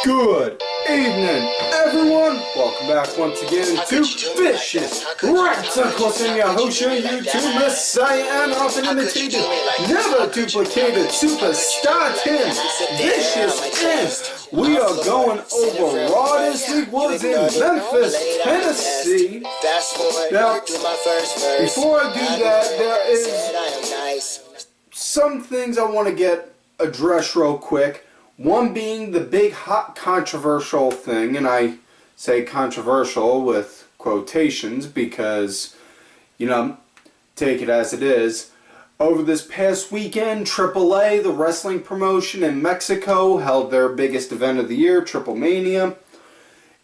Good evening, everyone. Welcome back once again to Vicious Rants. Of course, I'm your host, your YouTube Messiah, and often imitated, never duplicated superstar Tim. Vicious is. We are going over Raw this week. Was in Memphis, Tennessee. Now, before I do that, there is some things I want to get addressed real quick. One being the big hot controversial thing, and I say controversial with quotations because, you know, take it as it is. Over this past weekend, AAA, the wrestling promotion in Mexico, held their biggest event of the year, Triple Mania.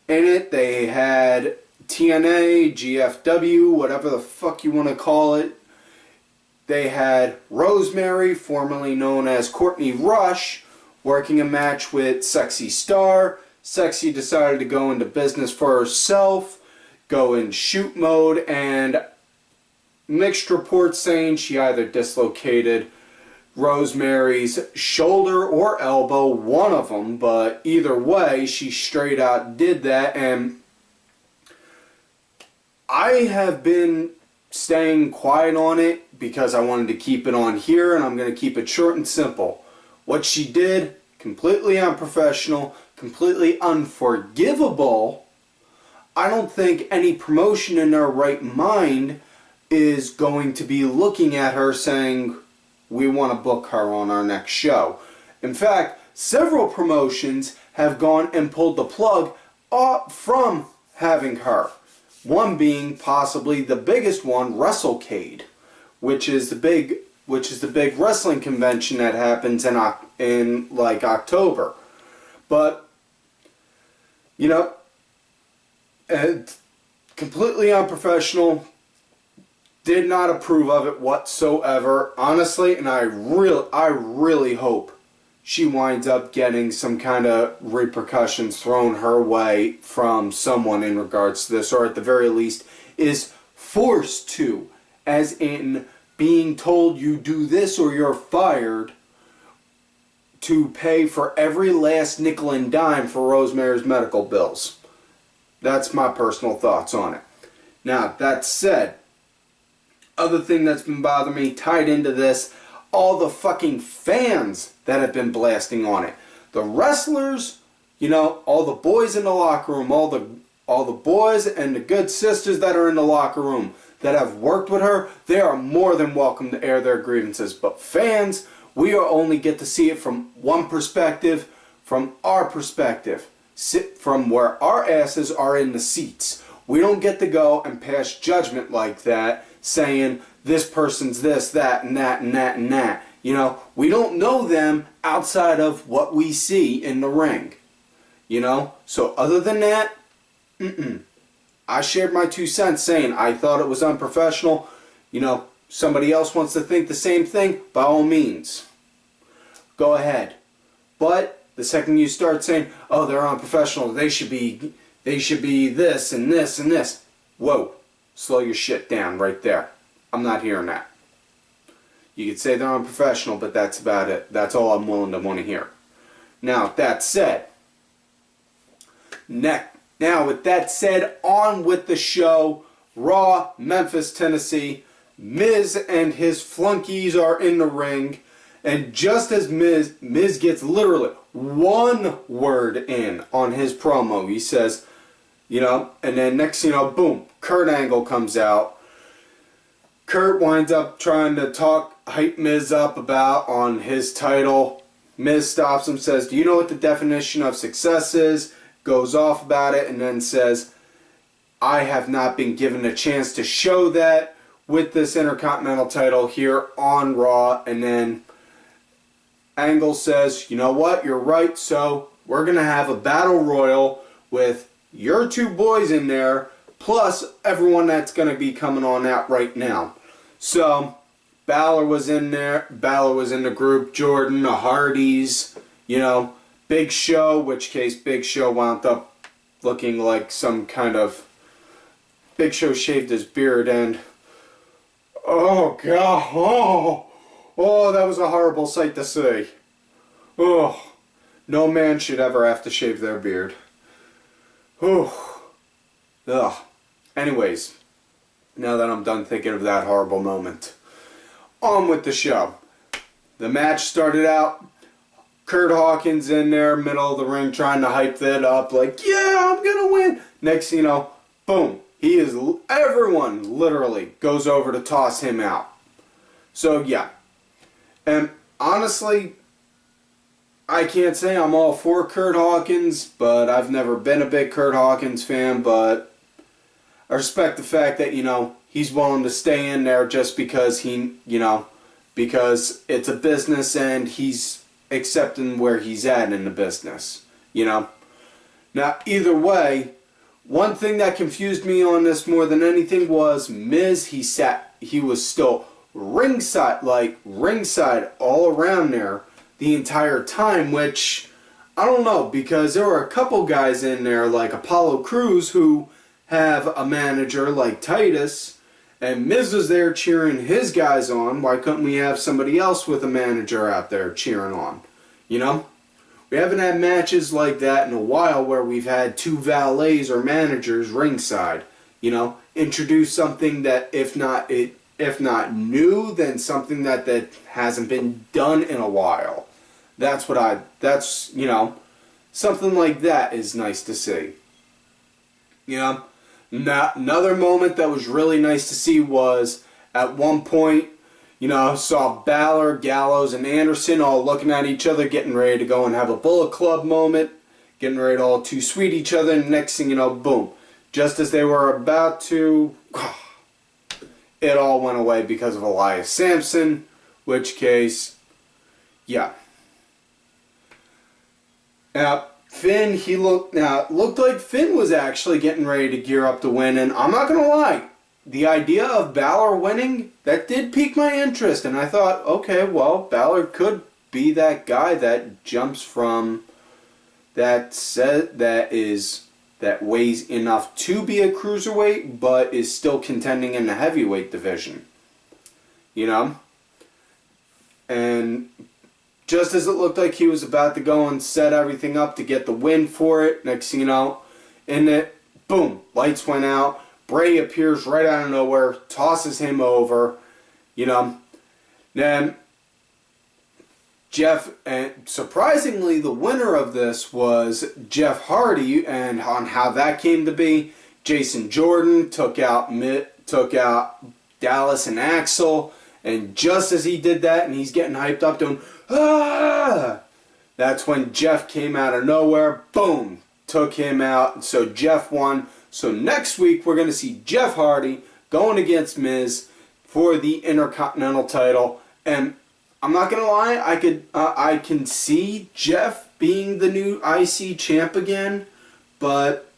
In it, they had TNA, GFW, whatever the fuck you want to call it. They had Rosemary, formerly known as Courtney Rush, working a match with Sexy Star. Sexy decided to go into business for herself, go in shoot mode, and mixed reports saying she either dislocated Rosemary's shoulder or elbow, one of them, but either way, she straight out did that. And I have been staying quiet on it because I wanted to keep it on here, and I'm going to keep it short and simple. What she did, completely unprofessional, completely unforgivable. I don't think any promotion in their right mind is going to be looking at her saying, we want to book her on our next show. In fact, several promotions have gone and pulled the plug from having her. One being possibly the biggest one, WrestleCade, which is the big wrestling convention that happens in like October. But, you know, completely unprofessional, did not approve of it whatsoever, honestly, and I really hope she winds up getting some kind of repercussions thrown her way from someone in regards to this, or at the very least is forced to, as in being told you do this or you're fired, to pay for every last nickel and dime for Rosemary's medical bills. That's my personal thoughts on it. Now, that said, other thing that's been bothering me tied into this, all the fucking fans that have been blasting on it. The wrestlers, you know, all the boys in the locker room, all the boys and the good sisters that are in the locker room that have worked with her, they are more than welcome to air their grievances. But fans, we only get to see it from one perspective, from our perspective, from where our asses are in the seats. We don't get to go and pass judgment like that, saying this person's this, that, and that, and that, and that. You know, we don't know them outside of what we see in the ring. You know, so other than that, I shared my 2 cents saying I thought it was unprofessional. You know, somebody else wants to think the same thing, by all means, go ahead. But the second you start saying, oh, they're unprofessional, they should be this and this and this, whoa, slow your shit down right there. I'm not hearing that. You could say they're unprofessional, but that's about it. That's all I'm willing to want to hear. Now, that said, with that said, on with the show. Raw, Memphis, Tennessee. Miz and his flunkies are in the ring. And just as Miz gets literally one word in on his promo, he says, you know, and then next thing you know, boom, Kurt Angle comes out. Curt winds up trying to hype Miz up on his title. Miz stops him, says, do you know what the definition of success is? Goes off about it, and then says, I have not been given a chance to show that with this Intercontinental title here on Raw. And then Angle says, you know what, you're right, so we're going to have a battle royal with your 2 boys in there, plus everyone that's going to be coming on out right now. So, Balor was in there, Balor was in the group, Jordan, the Hardys, you know, Big Show, which case Big Show wound up looking like some kind of... Big Show shaved his beard and... Oh, God, oh, that was a horrible sight to see. Oh, No man should ever have to shave their beard. Whew. Ugh. Anyways, now that I'm done thinking of that horrible moment, on with the show. The match started out, Curt Hawkins in there, middle of the ring, trying to hype that up, like, yeah, I'm gonna win. Next thing you know, boom, everyone literally goes over to toss him out. So yeah, and honestly, I can't say I'm all for Curt Hawkins, but I've never been a big Curt Hawkins fan, but I respect the fact that, you know, he's willing to stay in there just because because it's a business and he's accepting where he's at in the business, you know. Now, either way, one thing that confused me on this more than anything was Miz, he was still ringside all around there the entire time, which, I don't know, because there were a couple guys in there like Apollo Crews who have a manager like Titus, and Miz was there cheering his guys on. Why couldn't we have somebody else with a manager out there cheering on? You know? We haven't had matches like that in a while where we've had two valets or managers ringside. You know? Introduce something that, if not new, then something that hasn't been done in a while. You know, something like that is nice to see. You know? Now, another moment that was really nice to see was at one point, you know, saw Balor, Gallows, and Anderson all looking at each other, getting ready to go and have a Bullet Club moment, getting ready to all too sweet each other, and next thing you know, boom. Just as they were about to, it all went away because of Elias Sampson, which case, yeah. Now, Finn, it looked like Finn was actually getting ready to gear up to win, and I'm not going to lie, the idea of Balor winning, that did pique my interest, and I thought, okay, well, Balor could be that guy that jumps from, that weighs enough to be a cruiserweight, but is still contending in the heavyweight division, you know? And just as it looked like he was about to go and set everything up to get the win for it, next thing you know, boom, lights went out. Bray appears right out of nowhere, tosses him over, you know. Then and surprisingly, the winner of this was Jeff Hardy, and on how that came to be, Jason Jordan took out Dallas and Axel, and just as he did that, and he's getting hyped up, doing, ah! That's when Jeff came out of nowhere, boom, took him out, so Jeff won. So next week, we're going to see Jeff Hardy going against Miz for the Intercontinental title, and I'm not going to lie, I can see Jeff being the new IC champ again, but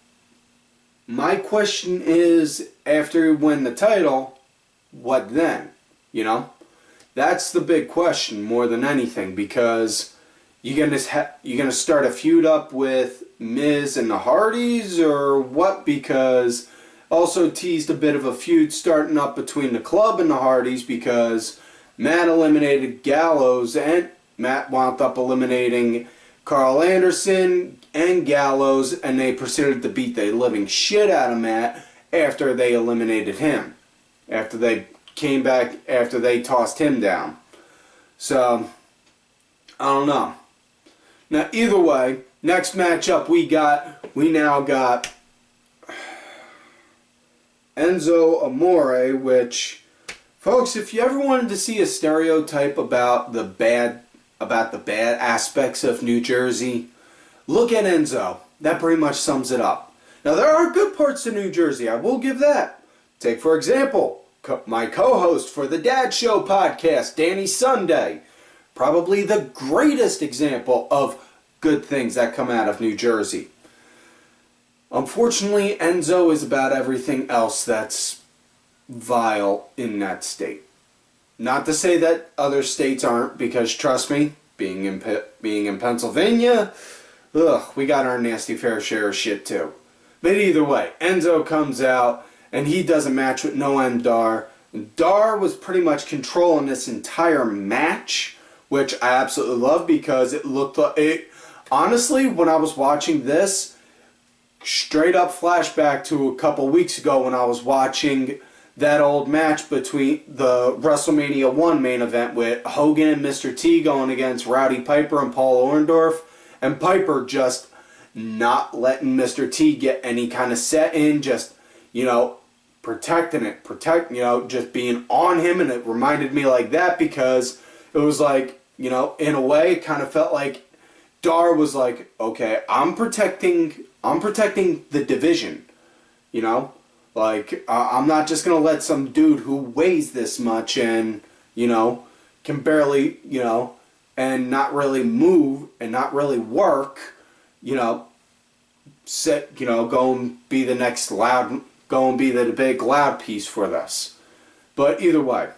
my question is, after you win the title, what then? You know? That's the big question more than anything, because you're gonna start a feud up with Miz and the Hardys, or what? Because also teased a bit of a feud starting up between the Club and the Hardys, because Matt eliminated Gallows, and Matt wound up eliminating Karl Anderson and Gallows, and they proceeded to beat the living shit out of Matt after they eliminated him. After they came back, after they tossed him down. So, I don't know. Now, either way, next matchup we now got Enzo Amore, which, folks, if you ever wanted to see a stereotype about the bad aspects of New Jersey, look at Enzo. That pretty much sums it up. Now, there are good parts to New Jersey, I will give that. Take, for example, my co-host for the Dad Show podcast, Danny Sunday. Probably the greatest example of good things that come out of New Jersey. Unfortunately, Enzo is about everything else that's vile in that state. Not to say that other states aren't, because trust me, being in Pennsylvania, we got our nasty fair share of shit too. But either way, Enzo comes out and he does a match with Noam Dar. Dar was pretty much controlling this entire match, which I absolutely love, because it looked like honestly, when I was watching this, straight up flashback to a couple weeks ago when I was watching that old match between the WrestleMania 1 main event with Hogan and Mr. T going against Rowdy Piper and Paul Orndorff, and Piper just not letting Mr. T get any kind of set in, just, you know, protecting it, just being on him. And it reminded me like that because it was like, you know, in a way it kind of felt like Dar was like, okay, I'm protecting the division, you know? Like, I'm not just going to let some dude who weighs this much and, you know, can barely, you know, and not really move and not really work, you know, go and be the next loud, go and be the big loud piece for this. But either way,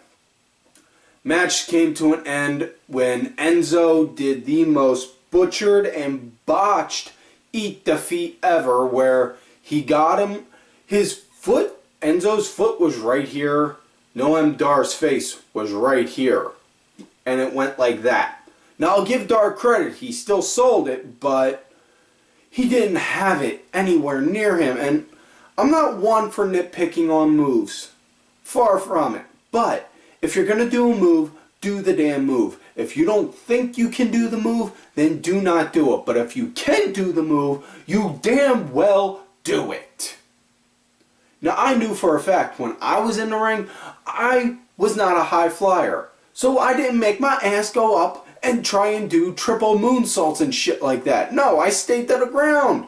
match came to an end when Enzo did the most butchered and botched eat defeat ever, where he got him, his foot, Enzo's foot was right here, Noam Dar's face was right here, and it went like that. Now I'll give Dar credit, he still sold it, but he didn't have it anywhere near him, and I'm not one for nitpicking on moves, far from it, but if you're going to do a move, do the damn move. If you don't think you can do the move, then do not do it. But if you can do the move, you damn well do it. Now, I knew for a fact when I was in the ring, I was not a high flyer. So I didn't make my ass go up and try and do triple moonsaults and shit like that. No, I stayed to the ground.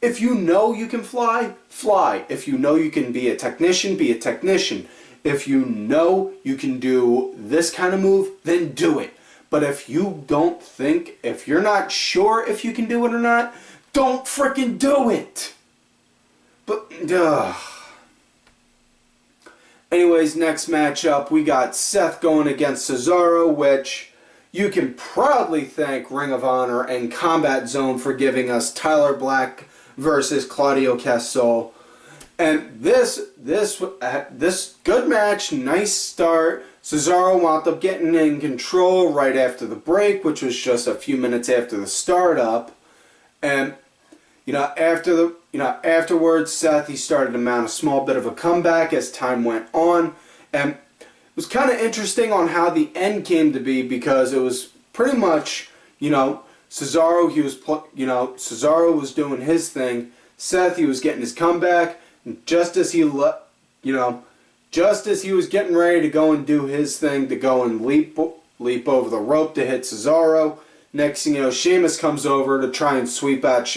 If you know you can fly, fly. If you know you can be a technician, be a technician. If you know you can do this kind of move, then do it. But if you don't think, if you're not sure if you can do it or not, don't frickin' do it. But, anyways, next matchup, we got Seth going against Cesaro, which you can proudly thank Ring of Honor and Combat Zone for giving us Tyler Black versus Claudio Cassol. And this good match, nice start. Cesaro wound up getting in control right after the break, which was just a few minutes after the startup. And afterwards, Seth, he started to mount a small bit of a comeback as time went on, and it was kind of interesting on how the end came to be, because it was pretty much, Cesaro, Cesaro was doing his thing. Seth, he was getting his comeback. Just as he was getting ready to go and do his thing, to go and leap over the rope to hit Cesaro, next thing you know, Sheamus comes over to try and sweep out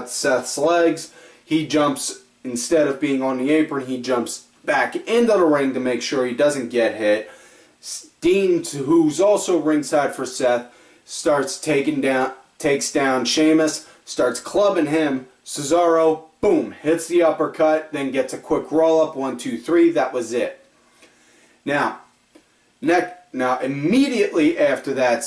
Seth's legs. He jumps, instead of being on the apron, he jumps back into the ring to make sure he doesn't get hit. Dean, who's also ringside for Seth, takes down Sheamus, starts clubbing him. Cesaro, boom, hits the uppercut, then gets a quick roll-up, 1, 2, 3, that was it. Now immediately after that,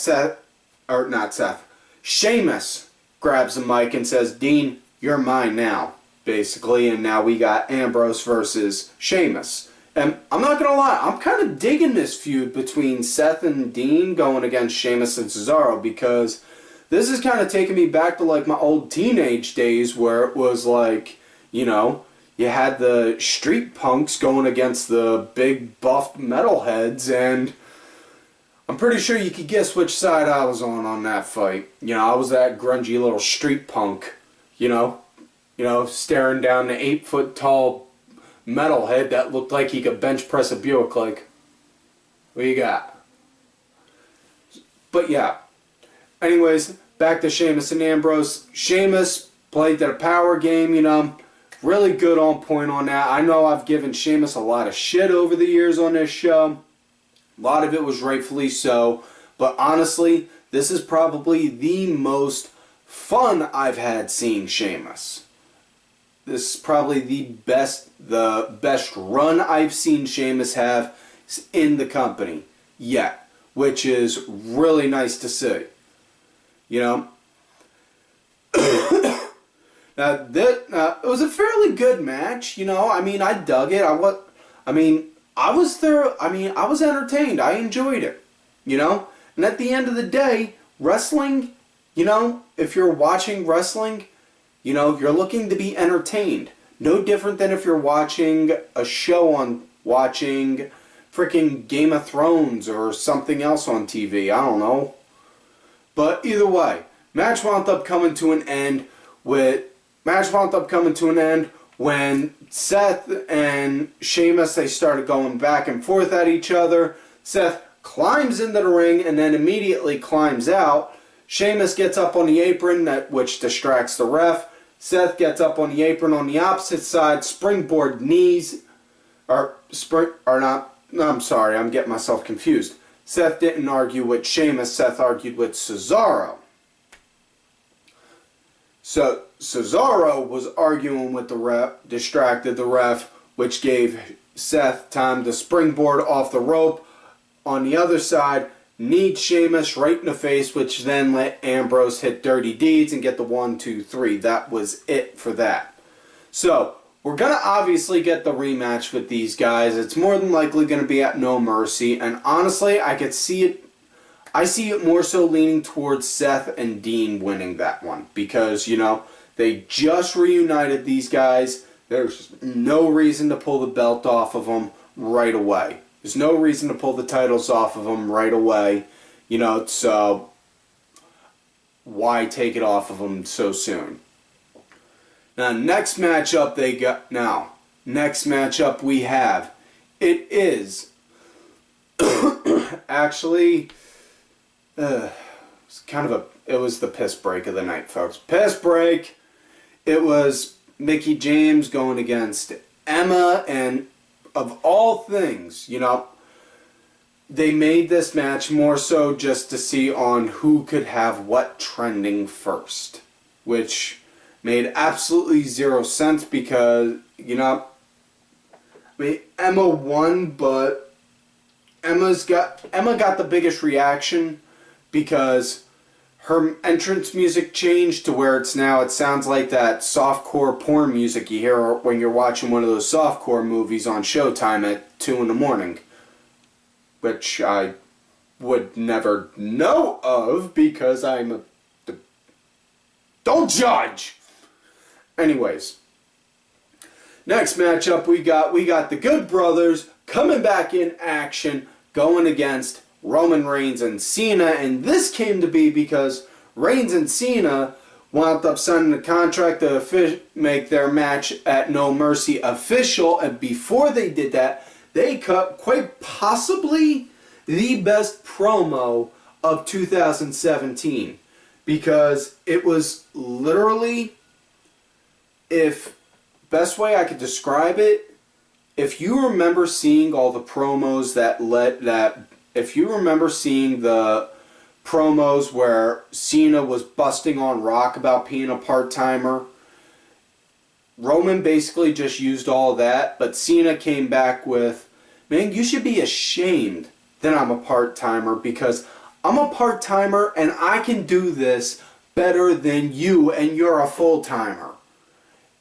Sheamus grabs the mic and says, Dean, you're mine now, basically, and now we got Ambrose versus Sheamus. And I'm not going to lie, I'm kind of digging this feud between Seth and Dean going against Sheamus and Cesaro, because this is kind of taking me back to like my old teenage days, where it was like, you had the street punks going against the big buffed metalheads, and I'm pretty sure you could guess which side I was on that fight. I was that grungy little street punk, staring down the 8-foot tall metalhead that looked like he could bench press a Buick. Like, what you got? But yeah. Anyways, back to Sheamus and Ambrose. Sheamus played their power game, really good on point on that. I know I've given Sheamus a lot of shit over the years on this show. A lot of it was rightfully so. But honestly, this is probably the most fun I've had seeing Sheamus. This is probably the best run I've seen Sheamus have in the company yet, which is really nice to see. Now, it was a fairly good match. I dug it. I was entertained. I enjoyed it. And at the end of the day, wrestling, you know, if you're watching wrestling, you know, you're looking to be entertained. No different than if you're watching a show watching freaking Game of Thrones or something else on TV. I don't know. But either way, match wound up coming to an end when Seth and Sheamus, they started going back and forth at each other. Seth climbs into the ring and then immediately climbs out. Sheamus gets up on the apron, which distracts the ref. Seth gets up on the apron on the opposite side, springboard knees, no, I'm sorry, I'm getting myself confused. Seth didn't argue with Sheamus, Seth argued with Cesaro. So Cesaro was arguing with the ref, distracted the ref, which gave Seth time to springboard off the rope. On the other side, kneed Sheamus right in the face, which then let Ambrose hit Dirty Deeds and get the 1, 2, 3. That was it for that. So, we're going to obviously get the rematch with these guys. It's more than likely going to be at No Mercy. And honestly, I see it more so leaning towards Seth and Dean winning that one. Because, you know, they just reunited these guys. There's no reason to pull the belt off of them right away. There's no reason to pull the titles off of them right away. You know, so why take it off of them so soon? Now, next matchup we have, it is actually it was the piss break of the night, folks. Piss break. It was Mickie James going against Emma, and of all things, you know, they made this match more so just to see on who could have what trending first, which made absolutely zero sense because, you know, I mean, Emma won, but Emma got the biggest reaction because her entrance music changed to where it sounds like that softcore porn music you hear when you're watching one of those softcore movies on Showtime at 2 in the morning. Which I would never know of because I'm a... Don't judge! Anyways. Next matchup we got the Good Brothers coming back in action, going against Roman Reigns and Cena, and this came to be because Reigns and Cena wound up signing a contract to make their match at No Mercy official, and before they did that, they cut quite possibly the best promo of 2017 because it was literally, best way I could describe it, if you remember seeing all the promos if you remember seeing the promos where Cena was busting on Rock about being a part-timer, Roman basically just used all that, but Cena came back with, man, you should be ashamed that I'm a part-timer because I'm a part-timer and I can do this better than you and you're a full-timer.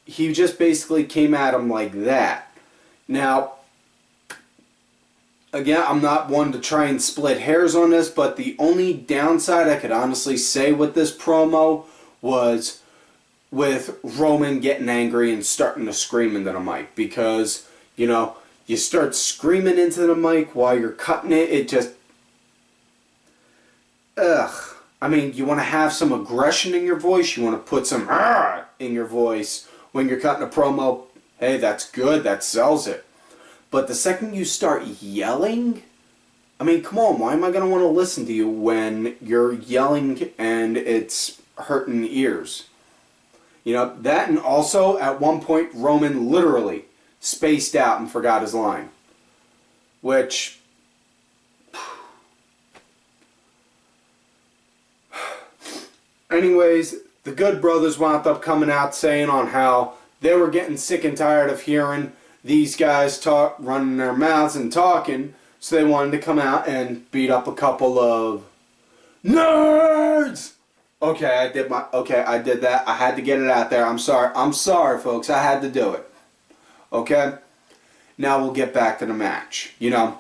He just basically came at him like that. Now, again, I'm not one to try and split hairs on this, but the only downside I could honestly say with this promo was with Roman getting angry and starting to scream into the mic. Because, you know, you start screaming into the mic while you're cutting it, it just... Ugh. I mean, you want to have some aggression in your voice, you want to put some in your voice when you're cutting a promo. Hey, that's good, that sells it. But the second you start yelling, I mean, come on, why am I going to want to listen to you when you're yelling and it's hurting ears? You know, that, and also at one point Roman literally spaced out and forgot his line. Which, anyways, the Good Brothers wound up coming out saying on how they were getting sick and tired of hearing these guys talk, running their mouths and talking, so they wanted to come out and beat up a couple of nerds. Okay, I did that. I had to get it out there. I'm sorry, folks. I had to do it. Okay? Now we'll get back to the match. You know,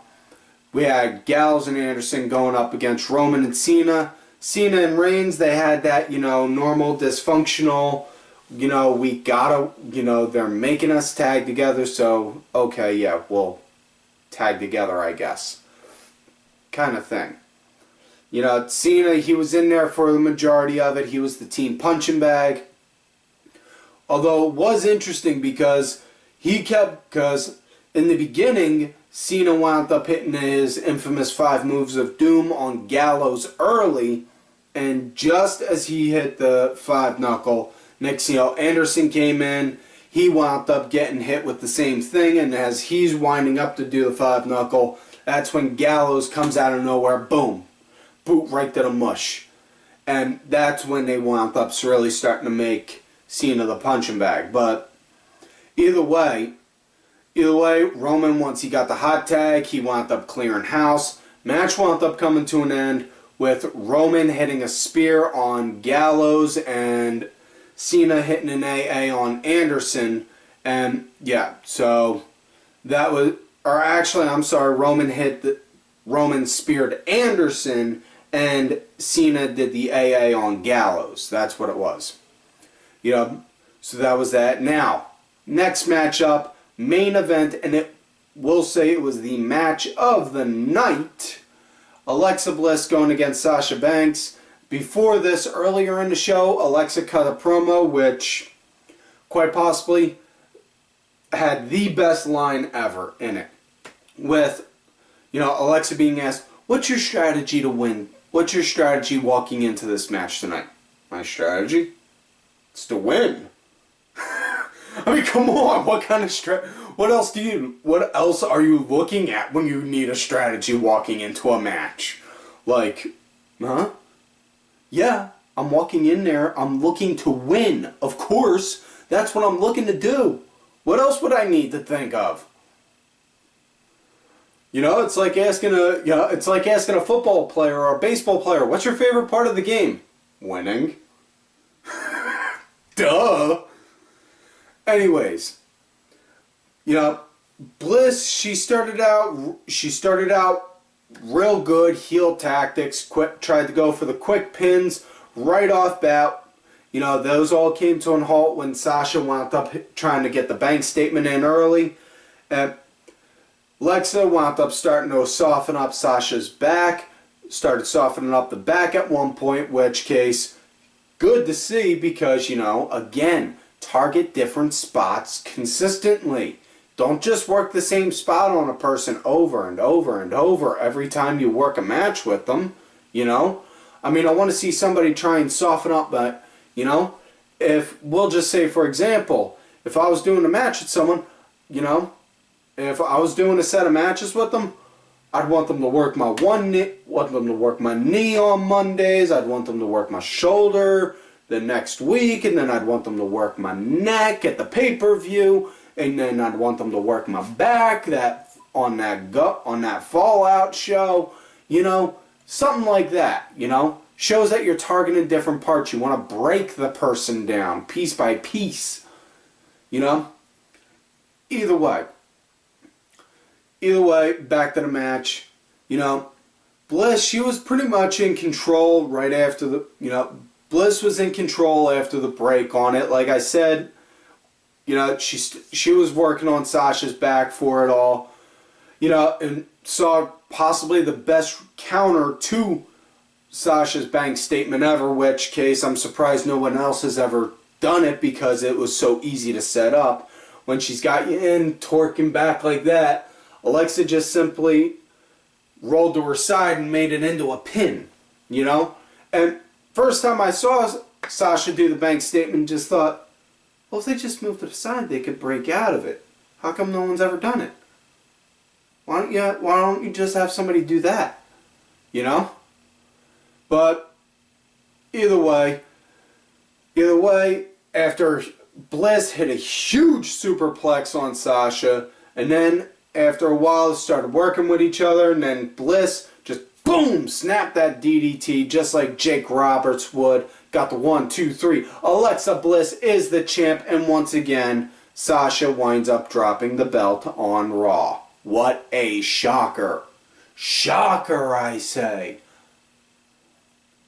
we had Gallows and Anderson going up against Roman and Cena. Cena and Reigns, they had that, normal dysfunctional, we gotta, they're making us tag together, so, okay, yeah, we'll tag together, I guess. Kind of thing. Cena, he was in there for the majority of it. He was the team punching bag. Although it was interesting because because in the beginning, Cena wound up hitting his infamous 5 moves of doom on Gallows early, and just as he hit the 5 knuckle, next Anderson came in, he wound up getting hit with the same thing, and as he's winding up to do the 5 knuckle, that's when Gallows comes out of nowhere, boom, boot right to the mush. And that's when they wound up really starting to make Cena the punching bag. But either way, Roman, once he got the hot tag, he wound up clearing house. Match wound up coming to an end with Roman hitting a spear on Gallows and Cena hitting an AA on Anderson. And yeah, so that was, or actually, I'm sorry, Roman speared Anderson and Cena did the AA on Gallows. That's what it was. So that was that. Now, next matchup, main event, and we'll say it was the match of the night. Alexa Bliss going against Sasha Banks. Before this, earlier in the show, Alexa cut a promo which quite possibly had the best line ever in it. With, Alexa being asked, what's your strategy to win? What's your strategy walking into this match tonight? My strategy? It's to win. I mean, come on. What kind of what else are you looking at when you need a strategy walking into a match? Like, huh? Yeah, I'm walking in there. I'm looking to win. Of course. That's what I'm looking to do. What else would I need to think of? It's like asking a football player or a baseball player, what's your favorite part of the game? Winning. Duh. Anyways, Bliss, she started out real good, heel tactics, tried to go for the quick pins right off bat. Those all came to a halt when Sasha wound up trying to get the bank statement in early. Alexa wound up starting to soften up Sasha's back, started softening up the back at one point, which case, good to see because, again, target different spots consistently. Don't just work the same spot on a person over and over and over every time you work a match with them, I mean, I want to see somebody try and soften up, but, if, we'll just say, for example, if I was doing a match with someone, if I was doing a set of matches with them, I'd want them to work my knee on Mondays, I'd want them to work my shoulder the next week, and then I'd want them to work my neck at the pay-per-view, and then I'd want them to work my back on that Fallout show, something like that, shows that you're targeting different parts. You want to break the person down piece by piece, Either way, back to the match. Bliss, she was pretty much in control right after the, Bliss was in control after the break on it. Like I said, she was working on Sasha's back for it all, and saw possibly the best counter to Sasha's bank statement ever, which case I'm surprised no one else has ever done it because it was so easy to set up. When she's got you in, torquing back like that, Alexa just simply rolled to her side and made it into a pin, And first time I saw Sasha do the bank statement, just thought, well, if they just moved to the side, they could break out of it. How come no one's ever done it? Why don't you just have somebody do that? But either way, after Bliss hit a huge superplex on Sasha, and then after a while started working with each other, and then Bliss just boom, snapped that DDT just like Jake Roberts would. Got the 1, 2, 3. Alexa Bliss is the champ, and once again, Sasha winds up dropping the belt on Raw. What a shocker. Shocker, I say.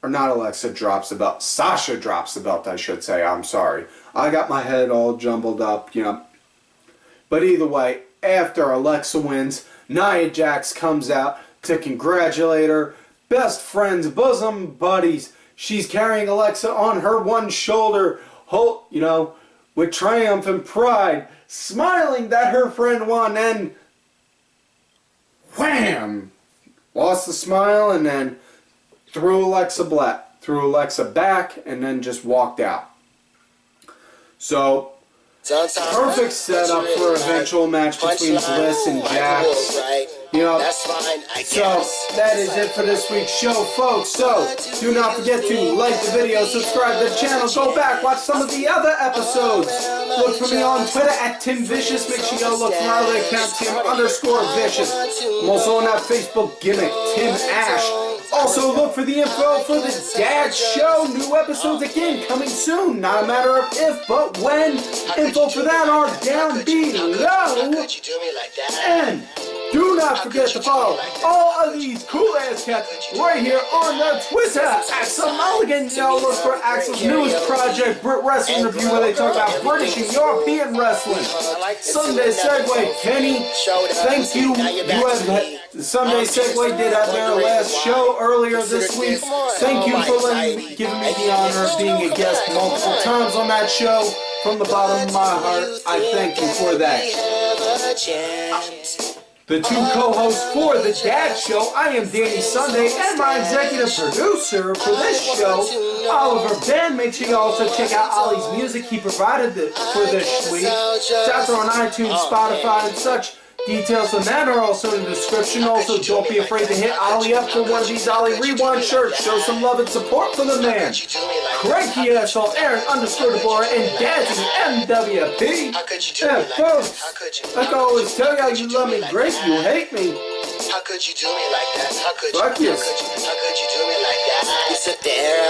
or not Alexa drops the belt. Sasha drops the belt, I should say. I'm sorry. I got my head all jumbled up, you know. But either way, after Alexa wins, Nia Jax comes out to congratulate her. Best friends, bosom buddies. She's carrying Alexa on her one shoulder, you know, with triumph and pride, smiling that her friend won, and wham! Lost the smile and then threw Alexa back, and then just walked out. So, perfect setup for an eventual match between Bliss and Jax. You know, so that is it for this week's show, folks. So, do not forget to like the video, subscribe to the channel, go back, watch some of the other episodes. Look for me on Twitter at Tim Vicious. Make sure you go look for my other account, Tim_Vicious. I'm also on that Facebook gimmick, Tim Ash. Also, look for the info for the Dad Show. New episodes again coming soon. Not a matter of if, but when. Info for that are down below. And do not forget to follow all of these cool-ass cats right here on the Twitter. Axel Mulligan. Y'all look for Axel's newest project, Brit Wrestling Review, where they talk about British and European wrestling. Sunday Segway, Kenny, thank you. Sunday Segway did have their last show earlier this week. Thank you for giving me the honor of being a guest multiple times on that show. From the bottom of my heart, I thank you for that. The two co-hosts for the Dad Show, I am Danny Sunday, and my executive producer for this show, Oliver Ben. Make sure you also check out Ollie's music he provided for this week. It's out there on iTunes, Spotify, and such. Details on that are also in the description. Also, don't be afraid to hit Ollie up for one of these Ollie Rewind shirts. Show some love and support for the man. Cranky asshole Aaron _Deborah and Daddy MWP. Yeah, folks, like I always tell y'all, you love me great, you hate me. How could you do me like that? How could you? Fuck you. How could you do me like that? You sit there.